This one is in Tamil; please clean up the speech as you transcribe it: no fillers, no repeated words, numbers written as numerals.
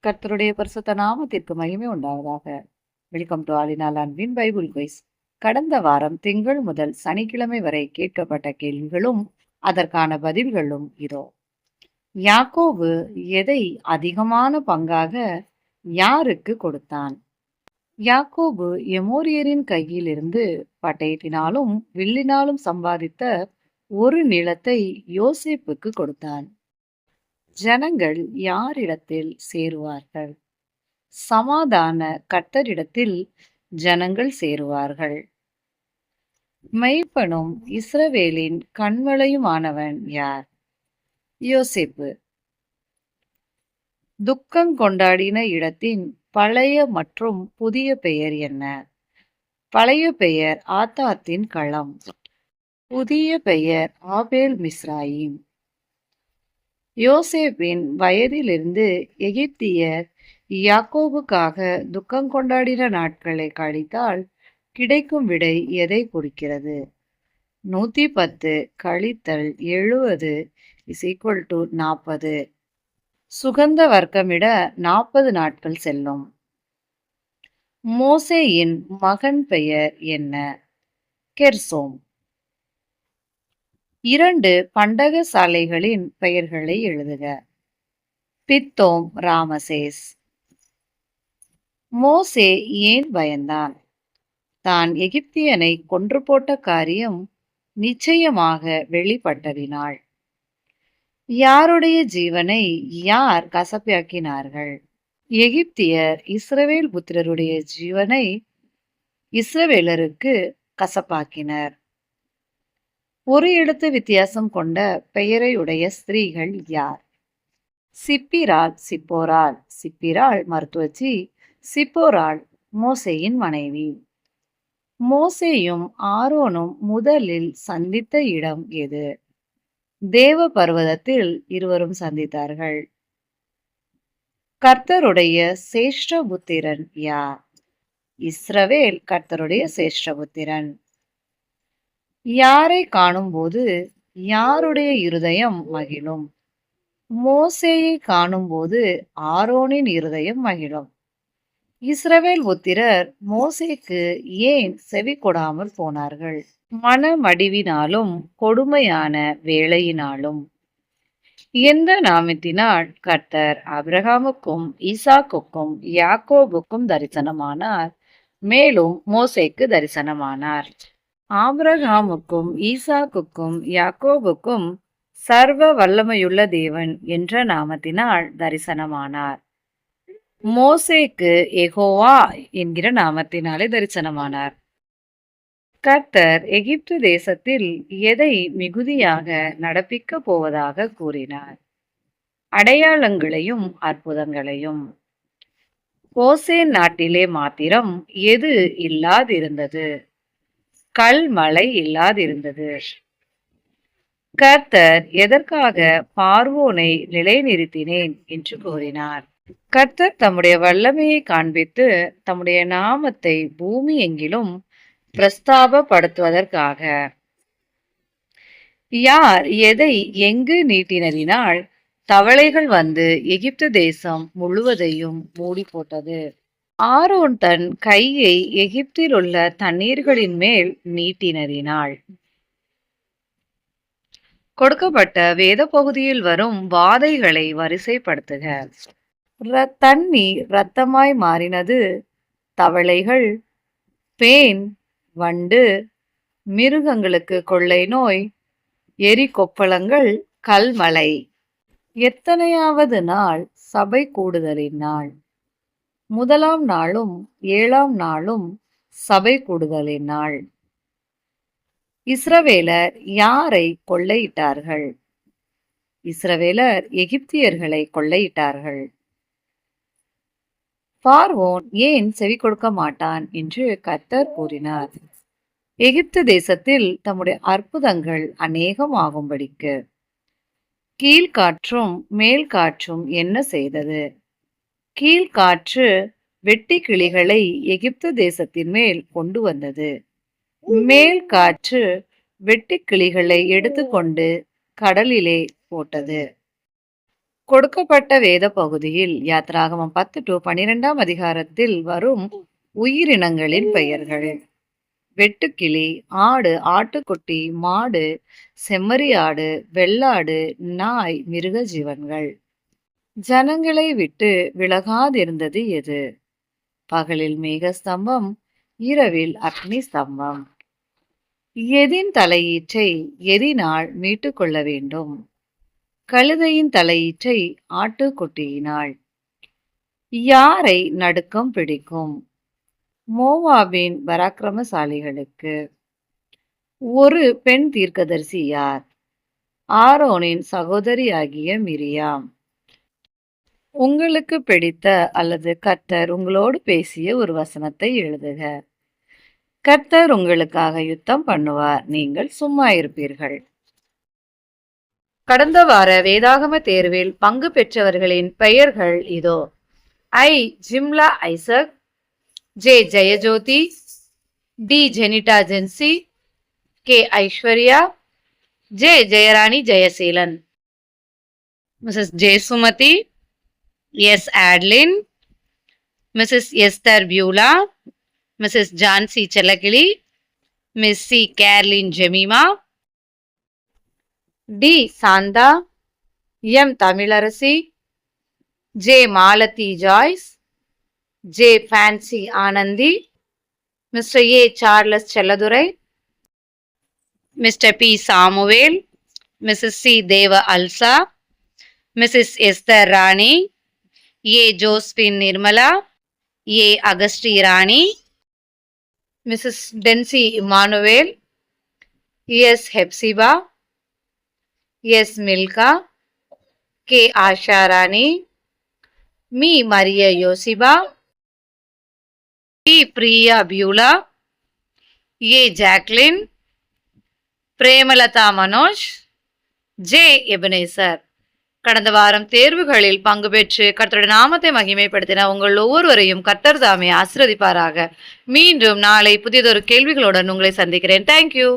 கர்த்தருடைய பரிசுத்த நாமத்திற்கு மகிமை உண்டாவதாக. வெல்கம் டு ஆலினால் அன்பின் பைபிள் குயிஸ். கடந்த வாரம் திங்கள் முதல் சனிக்கிழமை வரை கேட்கப்பட்ட கேள்விகளும் அதற்கான பதில்களும் இதோ. யாக்கோபு எதை அதிகமான பங்காக யாருக்கு கொடுத்தான்? யாக்கோபு எமோரியரின் கையில் இருந்து பட்டயத்தினாலும் வில்லினாலும் சம்பாதித்த ஒரு நிலத்தை யோசேப்புக்கு கொடுத்தான். ஜனங்கள் யாரிடத்தில் சேருவார்கள்? சமாதான கர்த்தரிடத்தில் ஜனங்கள் சேருவார்கள். மெய்ப்பனும் இஸ்ரவேலின் கண்மலையுமானவன் யார்? யோசேப்பு. துக்கம் கொண்டாடின இடத்தின் பழைய மற்றும் புதிய பெயர் என்ன? பழைய பெயர் ஆத்தாத்தின் களம், புதிய பெயர் ஆபேல் மிஸ்ராயிம். யோசேப்பின் வயதிலிருந்து எகிப்தியர் யாக்கோபுக்காக துக்கம் கொண்டாடின நாட்களை கழித்தால் கிடைக்கும் விடை எதை குறிக்கிறது? 110 கழித்தல் 70 = 40. சுகந்த வர்க்கமிட 40 நாட்கள் செல்லும். மோசேயின் மகன் பெயர் என்ன? கெர்சோம். 2 பண்டக சாலைகளின் பெயர்களை எழுதுக. பித்தோம், ராமசேஸ். மோசே ஏன் பயந்தான்? தான் எகிப்தியனை கொன்று போட்ட காரியம் நிச்சயமாக வெளிப்பட்டதினால். யாருடைய ஜீவனை யார் கசப்பாக்கினார்கள்? எகிப்தியர் இஸ்ரவேல் புத்திரருடைய ஜீவனை இஸ்ரவேலருக்கு கசப்பாக்கினர். ஒரு எழுத்து வித்தியாசம் கொண்ட பெயரை உடைய ஸ்திரீகள் யார்? சிப்பிராள், சிப்போராள். சிப்பிராள் மருத்துவச்சி, சிப்போராள் மோசேயின் மனைவி. மோசேயும் ஆரோனும் முதலில் சந்தித்த இடம் எது? தேவ பர்வதத்தில் இருவரும் சந்தித்தார்கள். கர்த்தருடைய சேஷ்டபுத்திரன் யார்? இஸ்ரவேல் கர்த்தருடைய சேஷ்டபுத்திரன். யாரை காணும்போது யாருடைய இருதயம் மகிழும்? மோசேயை காணும்போது ஆரோனின் இருதயம் மகிழும். இஸ்ரவேல் புத்திரர் மோசேக்கு ஏன் செவி கொடாமல் போனார்கள்? மனமடிவினாலும் கொடுமையான வேலையினாலும். எந்த நாமத்தினால் கர்த்தர் ஆபிரகாமுக்கும் ஈசாக்குக்கும் யாக்கோபுக்கும் தரிசனமானார், மேலும் மோசேக்கு தரிசனமானார்? ஆபிரகாமுக்கும் ஈசாக்குக்கும் யாக்கோபுக்கும் சர்வ வல்லமையுள்ள தேவன் என்ற நாமத்தினால் தரிசனமானார். மோசேக்கு யெகோவா என்கிற நாமத்தினாலே தரிசனமானார். கர்த்தர் எகிப்து தேசத்தில் எதை மிகுதியாக நடப்பிக்க போவதாக கூறினார்? அடையாளங்களையும் அற்புதங்களையும். கோசேன் நாட்டிலே மாத்திரம் எது இல்லாதிருந்தது? கல்மலை இல்லாதிருந்தது. கர்த்தர் எதற்காக பார்வோனை நிலைநிறுத்தினேன் என்று கூறினார்? கர்த்தர் தம்முடைய வல்லமையை காண்பித்து தம்முடைய நாமத்தை பூமி எங்கிலும் பிரஸ்தாபப்படுத்துவதற்காக. யார் எதை எங்கு நீட்டினதினால் தவளைகள் வந்து எகிப்து தேசம் முழுவதையும் மூடி போட்டது? ஆரோன் தன் கையை எகிப்தில் உள்ள தண்ணீர்களின் மேல் நீட்டினதினால். கொடுக்கப்பட்ட வேத பகுதியில் வரும் வாதைகளை வரிசைப்படுத்துக. தண்ணீர் இரத்தமாய் மாறினது, தவளைகள், பேன், வண்டு, மிருகங்களுக்கு கொள்ளை நோய், எரி கொப்பளங்கள், கல்மலை. எத்தனையாவது நாள் சபை கூடுதலின் நாள்? 1ஆம் நாளும் 7ஆம் நாளும் சபை கூடுதலின் நாள். இஸ்ரவேலர் யாரை கொள்ளையிட்டார்கள்? இஸ்ரவேலர் எகிப்தியர்களை கொள்ளையிட்டார்கள். பார்வோன் ஏன் செவி கொடுக்க மாட்டான் என்று கர்த்தர் கூறினார்? எகிப்து தேசத்தில் தம்முடைய அற்புதங்கள் அநேகமாகும்படிக்கு. கீழ்காற்றும் மேல் காற்றும் என்ன செய்தது? கீழ்காற்று வெட்டி கிளிகளை எகிப்து தேசத்தின் மேல் கொண்டு வந்தது. மேல் காற்று வெட்டி கிளிகளை எடுத்துக்கொண்டு கடலிலே போட்டது. கொடுக்கப்பட்ட வேத பகுதியில் யாத்ராகமம் 10 to 12ஆம் அதிகாரத்தில் வரும் உயிரினங்களின் பெயர்கள்: வெட்டுக்கிளி, ஆடு, ஆட்டுக்குட்டி, மாடு, செம்மறியாடு, வெள்ளாடு, நாய், மிருக ஜீவன்கள். ஜனங்களை விட்டு விலகாதிருந்தது எது? பகலில் மேகஸ்தம்பம், இரவில் அக்னி ஸ்தம்பம். எதின் தலையீற்றை எதினால் மீட்டுக் கொள்ள வேண்டும்? கழுதையின் தலையீற்றை ஆட்டுக்குட்டியினால். யாரை நடுக்கம் பிடிக்கும்? மோவாபின் பராக்கிரமசாலிகளுக்கு. ஒரு பெண் தீர்க்கதரிசி யார்? ஆரோனின் சகோதரியாகிய மிரியாம். உங்களுக்கு பிடித்த அல்லது கர்த்தர் உங்களோடு பேசிய ஒரு வசனத்தை எழுதுக. கர்த்தர் உங்களுக்காக யுத்தம் பண்ணுவார், நீங்கள் சும்மா இருப்பீர்கள். கடந்த வார வேதாகம தேர்வில் பங்கு பெற்றவர்களின் பெயர்கள் இதோ: I. Jimla Isaac, J. Jayajothi, T. Jenita Jency, K. Aishwarya, J. Jayarani Jayaseelan, Mrs J. Sumathi, S. Adlin, Mrs Esther Beulah, Mrs Jhansi Chellakili, Miss C. Carlin Jemima, T. Shantha, M. Tamilarasi, J. Malathi Joyce, J. Fancy Anandhi, Mr A. Charles Chelladurai, Mr P. Samuel, Mrs C. Deva Alsa, Mrs Esther Rani, A. Josephine Nirmala, A. Augusti Rani, Mrs Densy Immanuel, S. Hephzibah, S. Milka, K. Asha Rani, M. Mariya Yosipa, T. Priya Beulah, A. Jacqueline, Premalatha Manoj, J. Ebenezer. கடந்த வாரம் தேர்வுகளில் பங்கு பெற்று கர்த்தருடைய நாமத்தை மகிமைப்படுத்தின உங்கள் ஒவ்வொருவரையும் கர்த்தர் தாமே ஆசீர்வதிப்பாராக. மீண்டும் நாளை புதியதொரு கேள்விகளுடன் உங்களை சந்திக்கிறேன். தேங்க்யூ.